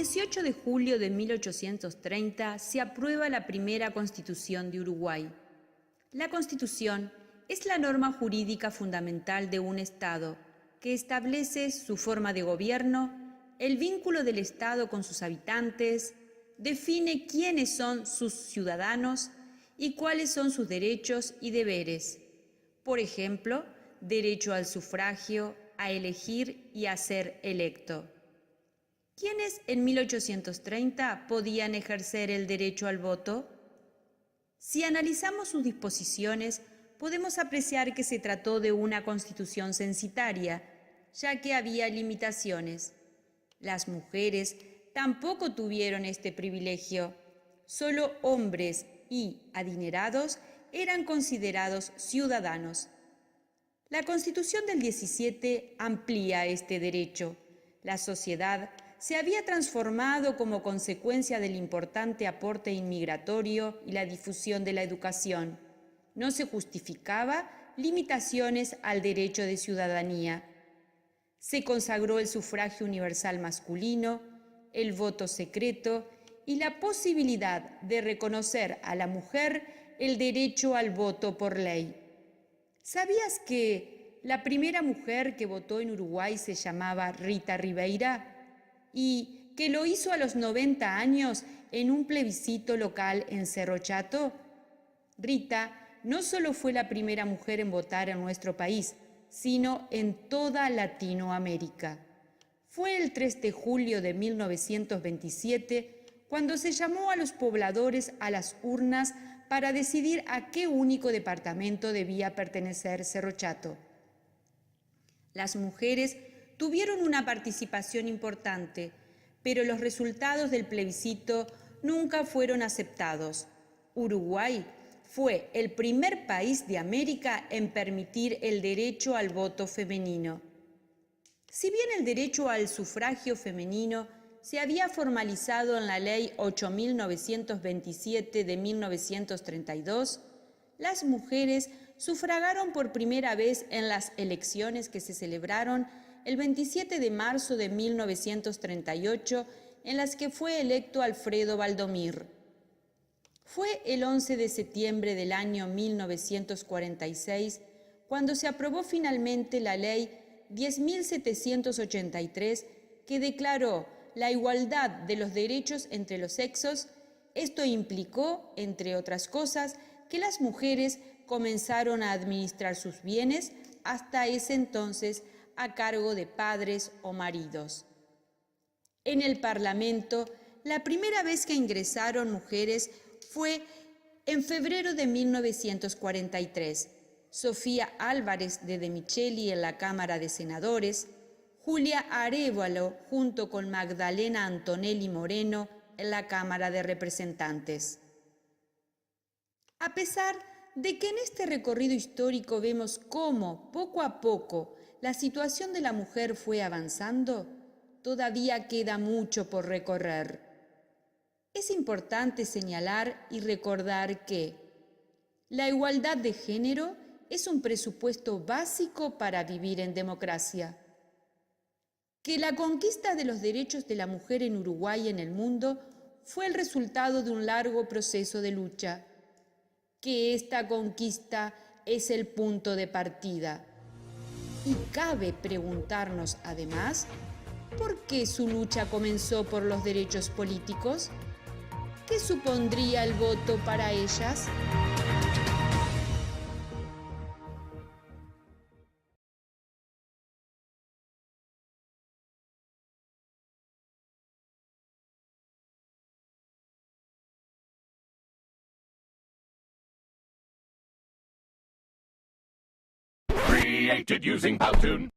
18 de julio de 1830 se aprueba la primera Constitución de Uruguay. La Constitución es la norma jurídica fundamental de un Estado que establece su forma de gobierno, el vínculo del Estado con sus habitantes, define quiénes son sus ciudadanos y cuáles son sus derechos y deberes. Por ejemplo, derecho al sufragio, a elegir y a ser electo. ¿Quiénes en 1830 podían ejercer el derecho al voto? Si analizamos sus disposiciones, podemos apreciar que se trató de una constitución censitaria, ya que había limitaciones. Las mujeres tampoco tuvieron este privilegio. Solo hombres y adinerados eran considerados ciudadanos. La Constitución del 17 amplía este derecho. La sociedad se había transformado como consecuencia del importante aporte inmigratorio y la difusión de la educación. No se justificaba limitaciones al derecho de ciudadanía. Se consagró el sufragio universal masculino, el voto secreto y la posibilidad de reconocer a la mujer el derecho al voto por ley. ¿Sabías que la primera mujer que votó en Uruguay se llamaba Rita Ribeira? Y que lo hizo a los 90 años en un plebiscito local en Cerro Chato. Rita no solo fue la primera mujer en votar en nuestro país, sino en toda Latinoamérica. Fue el 3 de julio de 1927 cuando se llamó a los pobladores a las urnas para decidir a qué único departamento debía pertenecer Cerro Chato. Las mujeres tuvieron una participación importante, pero los resultados del plebiscito nunca fueron aceptados. Uruguay fue el primer país de América en permitir el derecho al voto femenino. Si bien el derecho al sufragio femenino se había formalizado en la Ley 8.927 de 1932, las mujeres sufragaron por primera vez en las elecciones que se celebraron el 27 de marzo de 1938, en las que fue electo Alfredo Valdomir. Fue el 11 de septiembre del año 1946 cuando se aprobó finalmente la Ley 10.783, que declaró la igualdad de los derechos entre los sexos. Esto implicó, entre otras cosas, que las mujeres comenzaron a administrar sus bienes hasta ese entonces a cargo de padres o maridos. En el Parlamento, la primera vez que ingresaron mujeres fue en febrero de 1943. Sofía Álvarez de Micheli en la Cámara de Senadores, Julia Arévalo junto con Magdalena Antonelli Moreno en la Cámara de Representantes. A pesar de que en este recorrido histórico vemos cómo, poco a poco, la situación de la mujer fue avanzando, todavía queda mucho por recorrer. Es importante señalar y recordar que la igualdad de género es un presupuesto básico para vivir en democracia, que la conquista de los derechos de la mujer en Uruguay y en el mundo fue el resultado de un largo proceso de lucha, que esta conquista es el punto de partida. Y cabe preguntarnos además, ¿por qué su lucha comenzó por los derechos políticos? ¿Qué supondría el voto para ellas? Created using Powtoon.